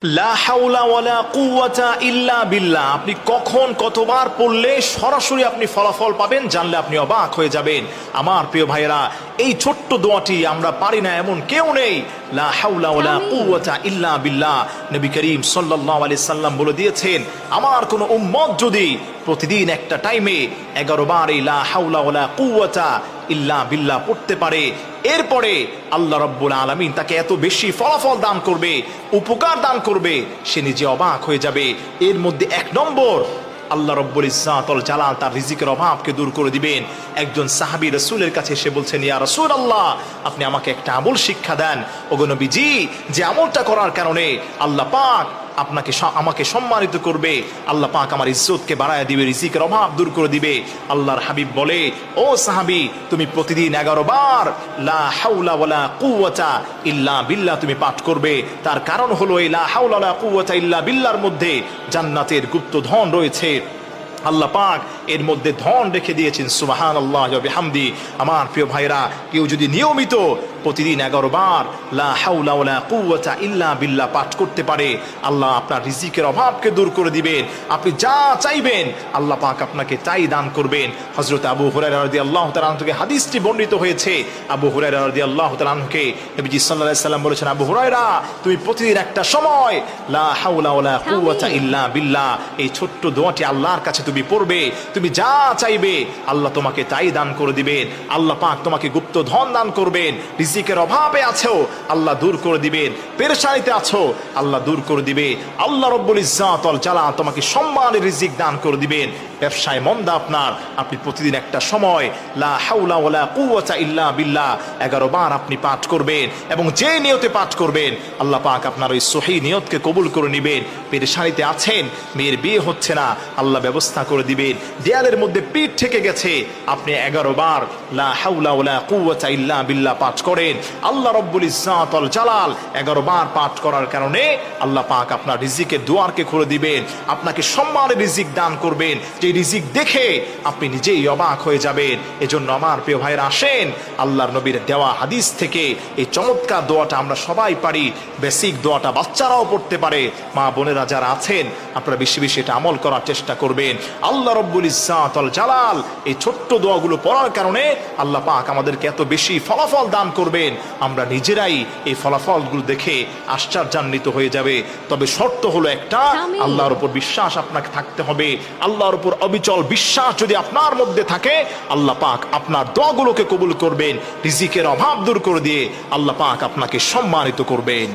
লা হাওলা ওয়ালা কুওয়াতা ইল্লা বিল্লাহ। আপনি কখন কতবার পড়লে সরাসরি আপনি ফলাফল পাবেন জানলে আপনি অবাক হয়ে যাবেন। আমার প্রিয় ভাইয়েরা, এই ছোট্ট দোয়াটি আমরা পারি না এমন কেউ নেই। লা হাওলা ওয়ালা কুওয়াতা ইল্লা বিল্লাহ। নবী করিম সাল্লাল্লাহু আলাইহি সাল্লাম বলে দিয়েছেন, আমার কোন উম্মত যদি প্রতিদিন একটা টাইমে 11 বার এই লা হাওলা ওয়ালা কুওয়াতা ইল্লা বিল্লাহ পড়তে পারে, এরপরে আল্লাহ রাব্বুল আলামিন তাকে এত বেশি ফলাফল দান করবে, উপকার দান করবে, সে নিজে অবাক হয়ে যাবে। এর মধ্যে 1 নম্বর, আল্লাহ রাব্বুল ইজ্জাতুল জালাল তার রিজিকের অভাবকে দূর করে দিবেন। একজন সাহাবী রাসূলের কাছে এসে বলছেন, ইয়া রাসূলুল্লাহ, আপনি আমাকে একটা আমল শিক্ষা দেন। ওগো নবীজি, যে আমলটা করার কারণে আল্লাহ পাক আমাকে সম্মানিত করবে, আল্লাহ পাক আমার ইজ্জতকে বাড়ায় দিবে, রিজিকের অভাব দূর করে দিবে। আল্লাহর হাবিব বলে, ও সাহাবী, তুমি প্রতিদিন 11 বার লা হাওলা ওয়ালা কুওয়াতা ইল্লা বিল্লাহ তুমি পাঠ করবে। তার কারণ হলো এই লা হাওলা ওয়ালা কুওয়াতা ইল্লা বিল্লাহর মধ্যে জান্নাতের গুপ্ত ধন রয়েছে। আল্লাহ পাক এর মধ্যে ধন রেখে দিয়েছেন। সুবহানাল্লাহ ওয়া বিহামদি। আমার প্রিয় ভাইরা, কেউ যদি নিয়মিত প্রতিদিন 11 বার লা হাওলা ওয়ালা কুওয়াতা ইল্লা বিল্লাহ পাঠ করতে পারে, আল্লাহ আপনার রিজিকের অভাবকে দূর করে দিবেন। আপনি যা চাইবেন আল্লাহ পাক আপনাকে তাই দান করবেন। হযরত আবু হুরায়রা রাদিয়াল্লাহু তাআলা আনহু থেকে হাদিসটি বর্ণিত হয়েছে। আবু হুরায়রা রাদিয়াল্লাহু তাআলা আনহুকে নবীজি সাল্লাল্লাহু আলাইহি সাল্লাম বলেছেন, আবু হুরায়রা, তুমি প্রতিদিন একটা সময় লা হাওলা ওয়ালা কুওয়াতা ইল্লা বিল্লাহ এই ছোট্ট দোয়াটি আল্লাহর কাছে তুমি পড়বে, তুমি যা চাইবে আল্লাহ তোমাকে তাই দান করে দিবেন। আল্লাহ পাক তোমাকে গুপ্ত ধন দান করবেন। রিজিকের অভাবে আছো, আল্লাহ দূর করে দিবেন। পেরেশানিতে আছো, আল্লাহ দূর করে দিবে। আল্লাহ রাব্বুল ইজ্জাতুল জালাল তোমাকে সম্মানের রিজিক দান করে দিবেন। ব্যবসায় মন্দা আপনার, আপনি প্রতিদিন একটা সময় লা হাওলা ওয়ালা কুওয়াতা ইল্লা বিল্লাহ 11 বার আপনি পাঠ করবেন, এবং যে নিয়তে পাঠ করবেন আল্লাহ পাক আপনার ওই সহিহ নিয়তকে কবুল করে নেবেন। পেরেশানিতে আছেন, মেয়ের বিয়ে হচ্ছে না, আল্লাহ ব্যবস্থা করে দিবেন। দেয়ালের মধ্যে পিঠ থেকে গেছে, আপনি 11 বার লা হাওলা ওয়ালা কুওয়াতা ইল্লা বিল্লাহ পাঠ করেন, আল্লাহ রাব্বুল ইজ্জাতুল জালাল 11 বার পাঠ করার কারণে আল্লাহ পাক আপনার রিজিকের দুয়ারকে খুলে দিবেন, আপনাকে সম্মানের রিজিক দান করবেন, যে রিজিক দেখে আপনি নিজেই অবাক হয়ে যাবেন। এজন্য আমার প্রিয় ভাইরা, আসেন আল্লাহর নবীর দেওয়া হাদিস থেকে এই চমৎকার দোয়াটা আমরা সবাই পারি। বেসিক দোয়াটা বাচ্চারাও পড়তে পারে। মা বোনেরা যারা আছেন, আপনারা বেশি বেশি এটা আমল করার চেষ্টা করবেন। আল্লাহ রাব্বুল ইজ্জাতুল জালাল এই ছোট্ট দোয়াগুলো পড়ার কারণে আল্লাহ পাক আমাদেরকে এত বেশি ফলাফল দান করবেন, আমরা নিজেরাই এই ফলাফলগুলো দেখে আশ্চর্যান্বিত হয়ে যাবে। তবে শর্ত হলো একটা, আল্লাহর উপর বিশ্বাস আপনাকে থাকতে হবে। আল্লাহর উপর অবিচল বিশ্বাস যদি আপনার মধ্যে থাকে, আল্লাহ পাক আপনার দোয়াগুলোকে কবুল করবেন, রিজিকের অভাব দূর করে দিয়ে আল্লাহ পাক আপনাকে সম্মানিত করবেন।